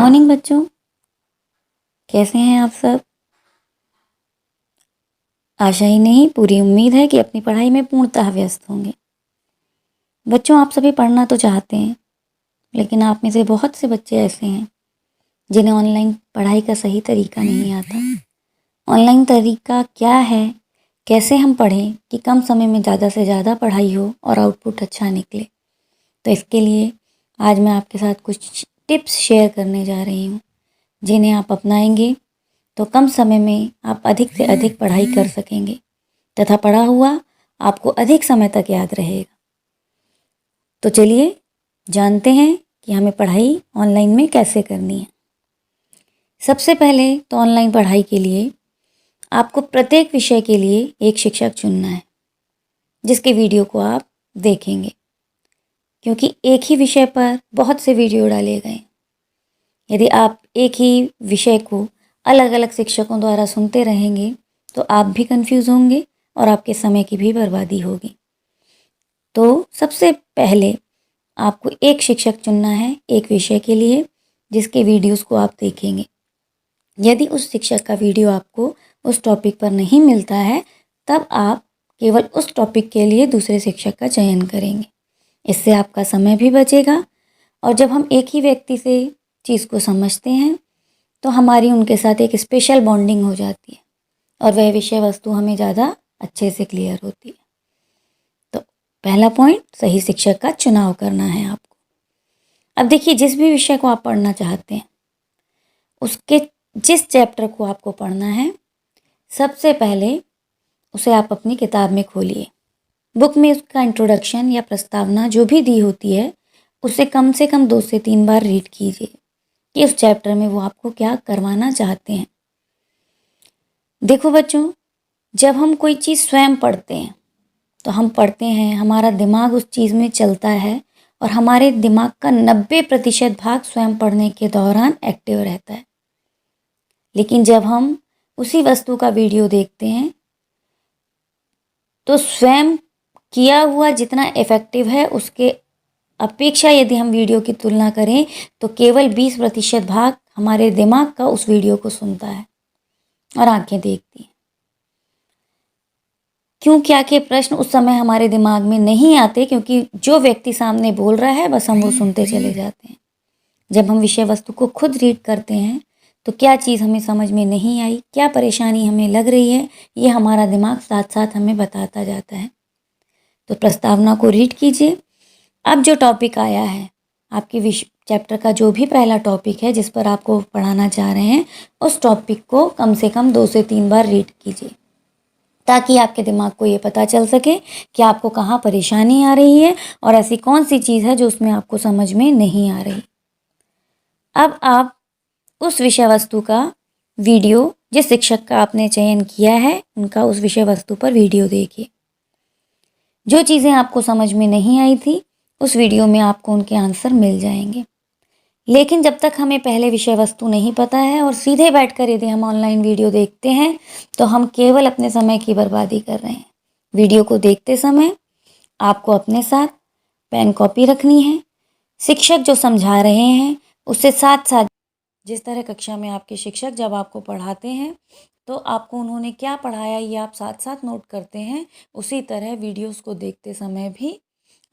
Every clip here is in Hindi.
मॉर्निंग बच्चों, कैसे हैं आप सब। आशा ही नहीं पूरी उम्मीद है कि अपनी पढ़ाई में पूर्णतः व्यस्त होंगे। बच्चों, आप सभी पढ़ना तो चाहते हैं, लेकिन आप में से बहुत से बच्चे ऐसे हैं जिन्हें ऑनलाइन पढ़ाई का सही तरीका नहीं आता। ऑनलाइन तरीका क्या है, कैसे हम पढ़ें कि कम समय में ज़्यादा से ज़्यादा पढ़ाई हो और आउटपुट अच्छा निकले। तो इसके लिए आज मैं आपके साथ कुछ टिप्स शेयर करने जा रही हूँ, जिन्हें आप अपनाएंगे तो कम समय में आप अधिक से अधिक पढ़ाई कर सकेंगे तथा पढ़ा हुआ आपको अधिक समय तक याद रहेगा। तो चलिए जानते हैं कि हमें पढ़ाई ऑनलाइन में कैसे करनी है। सबसे पहले तो ऑनलाइन पढ़ाई के लिए आपको प्रत्येक विषय के लिए एक शिक्षक चुनना है, जिसके वीडियो को आप देखेंगे, क्योंकि एक ही विषय पर बहुत से वीडियो डाले गए। यदि आप एक ही विषय को अलग अलग शिक्षकों द्वारा सुनते रहेंगे तो आप भी कंफ्यूज होंगे और आपके समय की भी बर्बादी होगी। तो सबसे पहले आपको एक शिक्षक चुनना है एक विषय के लिए, जिसके वीडियोस को आप देखेंगे। यदि उस शिक्षक का वीडियो आपको उस टॉपिक पर नहीं मिलता है, तब आप केवल उस टॉपिक के लिए दूसरे शिक्षक का चयन करेंगे। इससे आपका समय भी बचेगा, और जब हम एक ही व्यक्ति से चीज़ को समझते हैं तो हमारी उनके साथ एक स्पेशल बॉन्डिंग हो जाती है और वह विषय वस्तु हमें ज़्यादा अच्छे से क्लियर होती है। तो पहला पॉइंट, सही शिक्षक का चुनाव करना है आपको। अब देखिए, जिस भी विषय को आप पढ़ना चाहते हैं, उसके जिस चैप्टर को आपको पढ़ना है, सबसे पहले उसे आप अपनी किताब में खोलिए। बुक में उसका इंट्रोडक्शन या प्रस्तावना जो भी दी होती है, उसे कम से कम 2 से 3 बार रीड कीजिए कि उस चैप्टर में वो आपको क्या करवाना चाहते हैं। देखो बच्चों, जब हम कोई चीज़ स्वयं पढ़ते हैं तो हम पढ़ते हैं, हमारा दिमाग उस चीज़ में चलता है और हमारे दिमाग का 90% भाग स्वयं पढ़ने के दौरान एक्टिव रहता है। लेकिन जब हम उसी वस्तु का वीडियो देखते हैं तो स्वयं किया हुआ जितना इफ़ेक्टिव है, उसके अपेक्षा यदि हम वीडियो की तुलना करें तो केवल 20% भाग हमारे दिमाग का उस वीडियो को सुनता है और आंखें देखती हैं। क्यों, क्या के प्रश्न उस समय हमारे दिमाग में नहीं आते, क्योंकि जो व्यक्ति सामने बोल रहा है बस हम वो सुनते चले जाते हैं। जब हम विषय वस्तु को खुद रीड करते हैं तो क्या चीज़ हमें समझ में नहीं आई, क्या परेशानी हमें लग रही है, ये हमारा दिमाग साथ साथ हमें बताता जाता है। तो प्रस्तावना को रीड कीजिए। अब जो टॉपिक आया है, आपके विषय चैप्टर का जो भी पहला टॉपिक है जिस पर आपको पढ़ाना चाह रहे हैं, उस टॉपिक को कम से कम 2 से 3 बार रीड कीजिए, ताकि आपके दिमाग को ये पता चल सके कि आपको कहाँ परेशानी आ रही है और ऐसी कौन सी चीज़ है जो उसमें आपको समझ में नहीं आ रही। अब आप उस विषय वस्तु का वीडियो, जिस शिक्षक का आपने चयन किया है उनका उस विषय वस्तु पर वीडियो देखिए। जो चीज़ें आपको समझ में नहीं आई थी, उस वीडियो में आपको उनके आंसर मिल जाएंगे। लेकिन जब तक हमें पहले विषय वस्तु नहीं पता है और सीधे बैठकर यदि हम ऑनलाइन वीडियो देखते हैं, तो हम केवल अपने समय की बर्बादी कर रहे हैं। वीडियो को देखते समय आपको अपने साथ पेन कॉपी रखनी है। शिक्षक जो समझा रहे हैं उससे साथ साथ, जिस तरह कक्षा में आपके शिक्षक जब आपको पढ़ाते हैं तो आपको उन्होंने क्या पढ़ाया ये आप साथ साथ नोट करते हैं, उसी तरह वीडियोस को देखते समय भी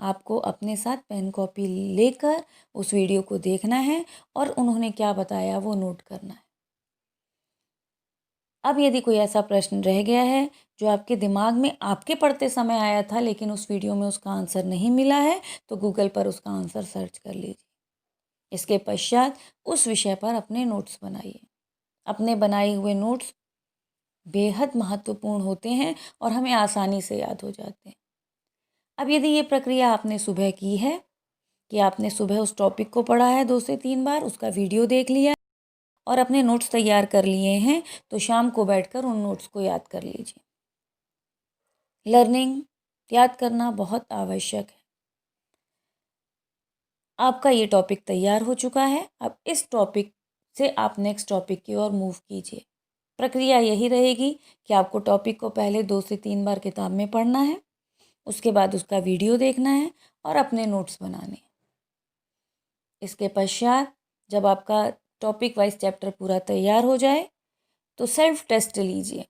आपको अपने साथ पेन कॉपी लेकर उस वीडियो को देखना है और उन्होंने क्या बताया वो नोट करना है। अब यदि कोई ऐसा प्रश्न रह गया है जो आपके दिमाग में आपके पढ़ते समय आया था लेकिन उस वीडियो में उसका आंसर नहीं मिला है, तो गूगल पर उसका आंसर सर्च कर लीजिए। इसके पश्चात उस विषय पर अपने नोट्स बनाइए। अपने बनाए हुए नोट्स बेहद महत्वपूर्ण होते हैं और हमें आसानी से याद हो जाते हैं। अब यदि ये प्रक्रिया आपने सुबह की है कि आपने सुबह उस टॉपिक को पढ़ा है 2 से 3 बार, उसका वीडियो देख लिया और अपने नोट्स तैयार कर लिए हैं, तो शाम को बैठकर उन नोट्स को याद कर लीजिए। लर्निंग, याद करना बहुत आवश्यक है। आपका ये टॉपिक तैयार हो चुका है। अब इस टॉपिक से आप नेक्स्ट टॉपिक की ओर मूव कीजिए। प्रक्रिया यही रहेगी कि आपको टॉपिक को पहले 2 से 3 बार किताब में पढ़ना है, उसके बाद उसका वीडियो देखना है और अपने नोट्स बनाने हैं। इसके पश्चात जब आपका टॉपिक वाइज चैप्टर पूरा तैयार हो जाए तो सेल्फ टेस्ट लीजिए।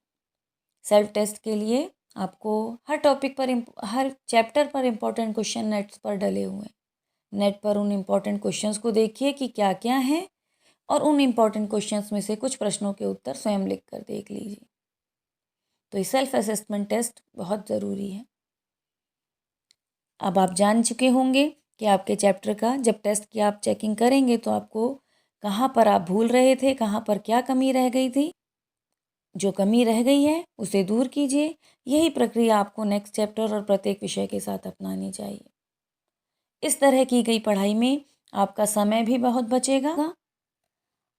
सेल्फ टेस्ट के लिए आपको हर टॉपिक पर हर चैप्टर पर इम्पोर्टेंट क्वेश्चन नेट्स पर डले हुए हैं। नेट पर उन इम्पोर्टेंट क्वेश्चंस को देखिए कि क्या क्या हैं और उन इम्पोर्टेंट क्वेश्चंस में से कुछ प्रश्नों के उत्तर स्वयं लिख कर देख लीजिए। तो ये सेल्फ असेसमेंट टेस्ट बहुत ज़रूरी है। अब आप जान चुके होंगे कि आपके चैप्टर का जब टेस्ट की आप चेकिंग करेंगे तो आपको कहाँ पर आप भूल रहे थे, कहाँ पर क्या कमी रह गई थी। जो कमी रह गई है उसे दूर कीजिए। यही प्रक्रिया आपको नेक्स्ट चैप्टर और प्रत्येक विषय के साथ अपनानी चाहिए। इस तरह की गई पढ़ाई में आपका समय भी बहुत बचेगा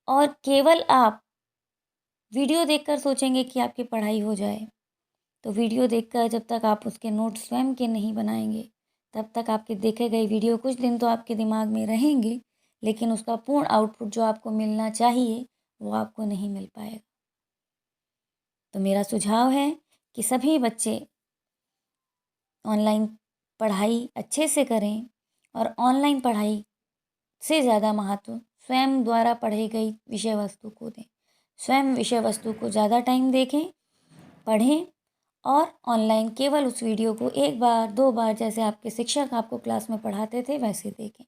और केवल आप वीडियो देखकर सोचेंगे कि आपकी पढ़ाई हो जाए तो वीडियो देखकर जब तक आप उसके नोट्स स्वयं के नहीं बनाएंगे तब तक आपके देखे गए वीडियो कुछ दिन तो आपके दिमाग में रहेंगे, लेकिन उसका पूर्ण आउटपुट जो आपको मिलना चाहिए वो आपको नहीं मिल पाएगा। तो मेरा सुझाव है कि सभी बच्चे ऑनलाइन पढ़ाई अच्छे से करें और ऑनलाइन पढ़ाई से ज़्यादा महत्व स्वयं द्वारा पढ़ी गई विषय वस्तु को दें। स्वयं विषय वस्तु को ज़्यादा टाइम देखें, पढ़ें और ऑनलाइन केवल उस वीडियो को एक बार 2 बार जैसे आपके शिक्षक आपको क्लास में पढ़ाते थे वैसे देखें।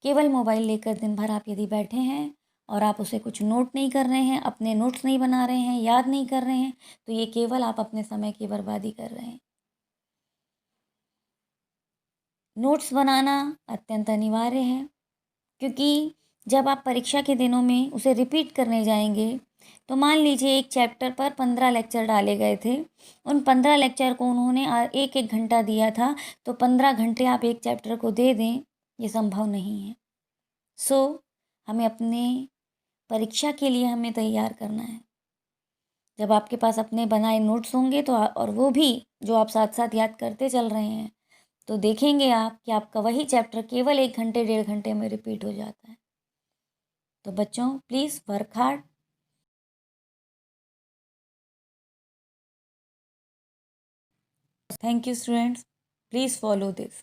केवल मोबाइल लेकर दिन भर आप यदि बैठे हैं और आप उसे कुछ नोट नहीं कर रहे हैं, अपने नोट्स नहीं बना रहे हैं, याद नहीं कर रहे हैं, तो ये केवल आप अपने समय की बर्बादी कर रहे हैं। नोट्स बनाना अत्यंत अनिवार्य है क्योंकि जब आप परीक्षा के दिनों में उसे रिपीट करने जाएंगे तो मान लीजिए एक चैप्टर पर 15 लेक्चर डाले गए थे। उन 15 लेक्चर को उन्होंने एक एक घंटा दिया था, तो 15 घंटे आप एक चैप्टर को दे दें, ये संभव नहीं है। सो हमें अपने परीक्षा के लिए हमें तैयार करना है। जब आपके पास अपने बनाए नोट्स होंगे तो और वो भी जो आप साथ साथ याद करते चल रहे हैं, तो देखेंगे आप कि आपका वही चैप्टर केवल 1 घंटे 1.5 घंटे में रिपीट हो जाता है। तो बच्चों please work hard. Thank you students, please follow this.